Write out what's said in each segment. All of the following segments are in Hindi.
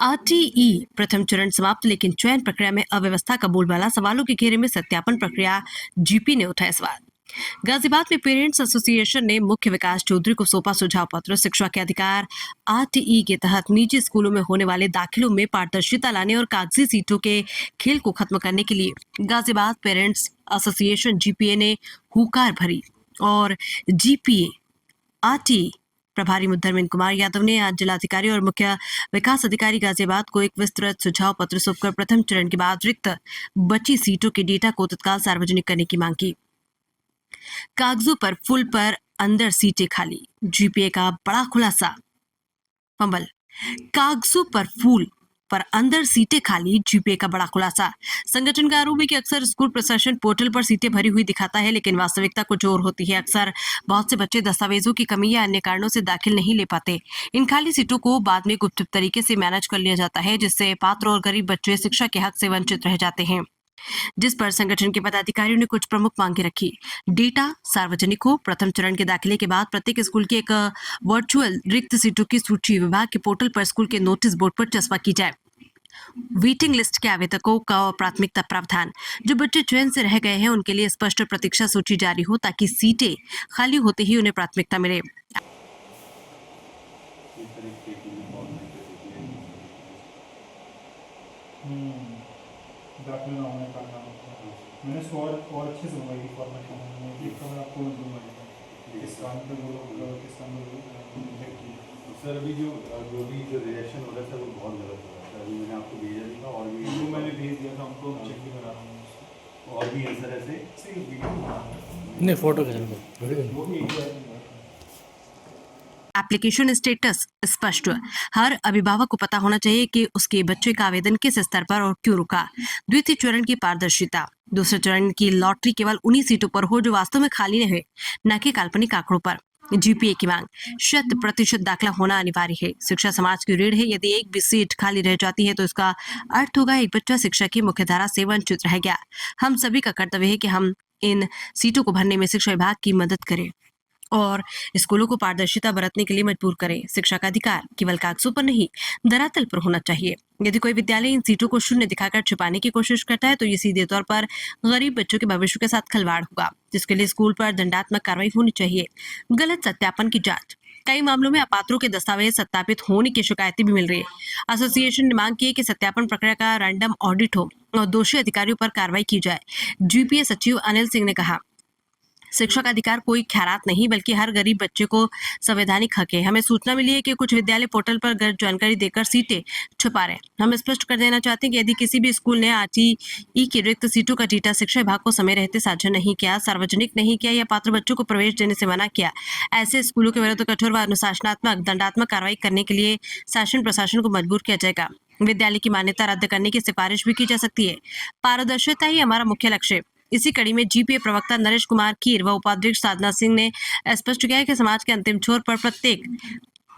आरटीई प्रथम चरण समाप्त, लेकिन चयन प्रक्रिया में अव्यवस्था का बोलबाला। सवालों के घेरे में सत्यापन प्रक्रिया, जीपी ने उठाया सवाल। गाजियाबाद में पेरेंट्स एसोसिएशन ने मुख्य विकास चौधरी को सौंपा सुझाव पत्र। शिक्षा के अधिकार आरटीई के तहत निजी स्कूलों में होने वाले दाखिलों में पारदर्शिता लाने और कागजी सीटों के खेल को खत्म करने के लिए गाजियाबाद पेरेंट्स एसोसिएशन जीपीए ने हुंकार भरी और जीपीए आरटीई प्रभारी धर्मेंद्र कुमार यादव ने आज जिलाधिकारी और मुख्य विकास अधिकारी गाजियाबाद को एक विस्तृत सुझाव पत्र सौंपकर प्रथम चरण के बाद रिक्त बची सीटों के डेटा को तत्काल सार्वजनिक करने की मांग की। कागजों पर फुल पर अंदर सीटें खाली, जीपीए का बड़ा खुलासा। फंबल, कागजों पर फूल पर अंदर सीटें खाली, जीपीए का बड़ा खुलासा। संगठन का आरोप है कि अक्सर स्कूल प्रशासन पोर्टल पर सीटें भरी हुई दिखाता है, लेकिन वास्तविकता कुछ और होती है। अक्सर बहुत से बच्चे दस्तावेजों की कमी या अन्य कारणों से दाखिल नहीं ले पाते। इन खाली सीटों को बाद में गुप्त तरीके से मैनेज कर लिया जाता है, जिससे पात्र और गरीब बच्चे शिक्षा के हक से वंचित रह जाते हैं। जिस पर संगठन के पदाधिकारियों ने कुछ प्रमुख मांगे रखी। डेटा सार्वजनिक हो। प्रथम चरण के दाखिले के बाद प्रत्येक स्कूल की एक वर्चुअल रिक्त सीटों की सूची विभाग के पोर्टल पर स्कूल के नोटिस बोर्ड पर चस्पा की जाए। वेटिंग लिस्ट के आवेदकों का प्राथमिकता प्रावधान। जो बच्चे चयन से रह गए हैं उनके लिए स्पष्ट प्रतीक्षा सूची जारी हो, ताकि सीटें खाली होते ही उन्हें प्राथमिकता मिले। दाखिल ना होने का नाम मैंने और अच्छे से मंगाई फॉर्मेशन में एक तो मैं आपको दूंगा किस काम पे वो लोग किस काम में सर अभी जो रिएक्शन हो रहा था वो बहुत गलत हो रहा था। अभी मैंने आपको भेजा भी था और भी वो मैंने भेज दिया था, हमको चेक भी करा रहा हूँ और भी आंसर ऐसे नहीं फोटो खींच एप्लीकेशन स्टेटस स्पष्ट। हर अभिभावक को पता होना चाहिए कि उसके बच्चे का आवेदन किस स्तर पर और क्यों रुका। द्वितीय चरण की पारदर्शिता। दूसरे चरण की लॉटरी केवल उन्हीं सीटों पर हो जो वास्तव में खाली है, न कि काल्पनिक आंकड़ों पर। जीपीए की मांग। 100% दाखिला होना अनिवार्य है। शिक्षा समाज की रीढ़ है। यदि एक भी सीट खाली रह जाती है तो इसका अर्थ होगा एक बच्चा शिक्षा की मुख्यधारा से वंचित रह गया। हम सभी का कर्तव्य है कि हम इन सीटों को भरने में शिक्षा विभाग की मदद करें और स्कूलों को पारदर्शिता बरतने के लिए मजबूर करें। शिक्षा का अधिकार केवल कागजों पर नहीं, धरातल पर होना चाहिए। यदि कोई विद्यालय इन सीटों को शून्य दिखाकर छिपाने की कोशिश करता है तो ये सीधे तौर पर गरीब बच्चों के भविष्य के साथ खिलवाड़ होगा, जिसके लिए स्कूल पर दंडात्मक कार्रवाई होनी चाहिए। गलत सत्यापन की जांच। कई मामलों में अपात्रों के दस्तावेज सत्यापित होने की शिकायतें भी मिल रही है। एसोसिएशन ने मांग की है कि सत्यापन प्रक्रिया का रैंडम ऑडिट हो और दोषी अधिकारियों पर कार्रवाई की जाए। जीपीए सचिव अनिल सिंह ने कहा, शिक्षा का अधिकार कोई खैरात नहीं बल्कि हर गरीब बच्चे को संवैधानिक हक है। हमें सूचना मिली है कि कुछ विद्यालय पोर्टल पर गलत जानकारी देकर सीटें छुपा रहे हैं। हम स्पष्ट कर देना चाहते हैं कि यदि किसी भी स्कूल ने आरटीई की रिक्त सीटों का डेटा शिक्षा विभाग को समय रहते साझा नहीं किया, सार्वजनिक नहीं किया या पात्र बच्चों को प्रवेश देने से मना किया, ऐसे स्कूलों के विरुद्ध कठोर व अनुशासनात्मक दंडात्मक कार्रवाई करने के लिए शासन प्रशासन को मजबूर किया जाएगा। विद्यालय की मान्यता रद्द करने की सिफारिश भी की जा सकती है। पारदर्शिता ही हमारा मुख्य लक्ष्य है। इसी कड़ी में जीपीए प्रवक्ता नरेश कुमार कीर व उपाध्यक्ष साधना सिंह ने स्पष्ट किया है कि समाज के अंतिम छोर पर प्रत्येक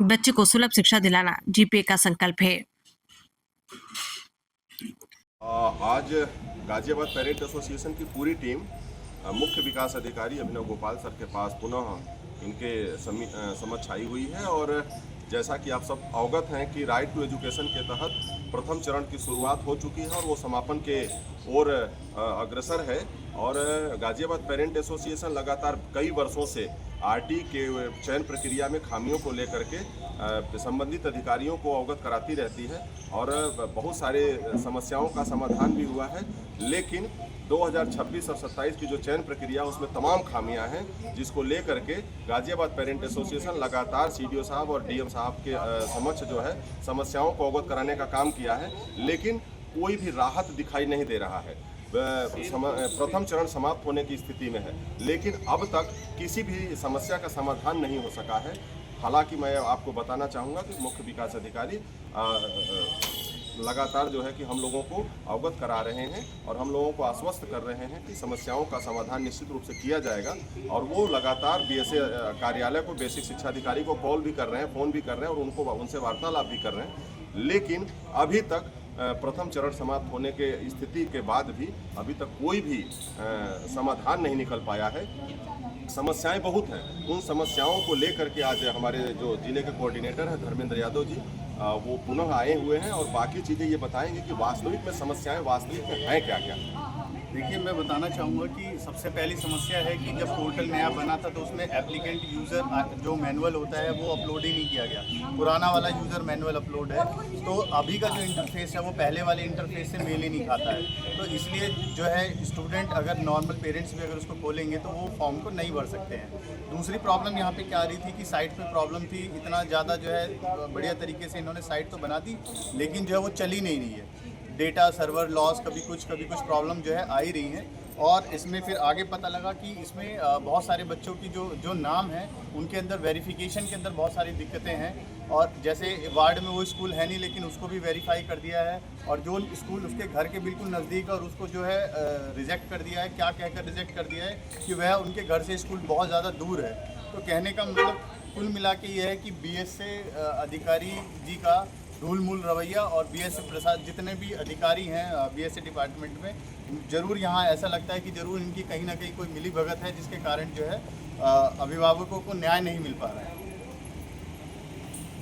बच्चे को सुलभ शिक्षा दिलाना जीपीए का संकल्प है। आज गाजियाबाद पेरेंट एसोसिएशन की पूरी टीम मुख्य विकास अधिकारी अभिनव गोपाल सर के पास पुनः इनके समक्ष आई हुई है। और जैसा कि आप सब अवगत हैं कि राइट टू एजुकेशन के तहत प्रथम चरण की शुरुआत हो चुकी है और वो समापन के ओर अग्रसर है। और गाजियाबाद पेरेंट एसोसिएशन लगातार कई वर्षों से आरटी के चयन प्रक्रिया में खामियों को लेकर के संबंधित अधिकारियों को अवगत कराती रहती है और बहुत सारे समस्याओं का समाधान भी हुआ है। लेकिन 2026 और 27 की जो चयन प्रक्रिया उसमें तमाम खामियां हैं, जिसको लेकर के गाजियाबाद पेरेंट एसोसिएशन लगातार सीडीओ साहब और डीएम साहब के समक्ष जो है समस्याओं को अवगत कराने का काम किया है, लेकिन कोई भी राहत दिखाई नहीं दे रहा है। प्रथम चरण समाप्त होने की स्थिति में है, लेकिन अब तक किसी भी समस्या का समाधान नहीं हो सका है। हालांकि मैं आपको बताना चाहूँगा कि मुख्य विकास अधिकारी लगातार जो है कि हम लोगों को अवगत करा रहे हैं और हम लोगों को आश्वस्त कर रहे हैं कि समस्याओं का समाधान निश्चित रूप से किया जाएगा। और वो लगातार बीएसए कार्यालय को, बेसिक शिक्षा अधिकारी को कॉल भी कर रहे हैं, फ़ोन भी कर रहे हैं और उनसे वार्तालाप भी कर रहे हैं। लेकिन अभी तक प्रथम चरण समाप्त होने के स्थिति के बाद भी अभी तक कोई भी समाधान नहीं निकल पाया है। समस्याएं बहुत हैं। उन समस्याओं को लेकर के आज हमारे जो जिले के कोऑर्डिनेटर हैं धर्मेंद्र यादव जी, वो पुनः आए हुए हैं और बाकी चीज़ें ये बताएंगे कि वास्तविक में समस्याएं वास्तविक में हैं क्या क्या। देखिए, मैं बताना चाहूँगा कि सबसे पहली समस्या है कि जब पोर्टल नया बना था तो उसमें एप्लीकेंट यूज़र जो मैनुअल होता है वो अपलोड ही नहीं किया गया। पुराना वाला यूज़र मैनुअल अपलोड है, तो अभी का जो इंटरफेस है वो पहले वाले इंटरफेस से मेल ही नहीं खाता है। तो इसलिए जो है स्टूडेंट अगर नॉर्मल पेरेंट्स भी अगर उसको खोलेंगे तो वो फॉर्म को नहीं भर सकते हैं। दूसरी प्रॉब्लम यहाँ पे क्या आ रही थी कि साइट पे प्रॉब्लम थी, इतना ज़्यादा जो है बढ़िया तरीके से इन्होंने साइट तो बना दी लेकिन जो है वो चली नहीं रही है। डेटा सर्वर लॉस कभी कुछ प्रॉब्लम जो है आ ही रही हैं। और इसमें फिर आगे पता लगा कि इसमें बहुत सारे बच्चों की जो नाम है उनके अंदर वेरिफिकेशन के अंदर बहुत सारी दिक्कतें हैं। और जैसे वार्ड में वो स्कूल है नहीं लेकिन उसको भी वेरीफाई कर दिया है, और जो स्कूल उसके घर के बिल्कुल नज़दीक है और उसको जो है रिजेक्ट कर दिया है। क्या कहकर रिजेक्ट कर दिया है कि वह उनके घर से स्कूल बहुत ज़्यादा दूर है। तो कहने का मतलब कुल मिला के ये है कि BSA अधिकारी जी का ढूलमूल रवैया और BSA प्रसाद जितने भी अधिकारी हैं BSA डिपार्टमेंट में, ज़रूर यहाँ ऐसा लगता है कि ज़रूर इनकी कहीं ना कहीं कोई मिली भगत है जिसके कारण जो है अभिभावकों को न्याय नहीं मिल पा रहा है।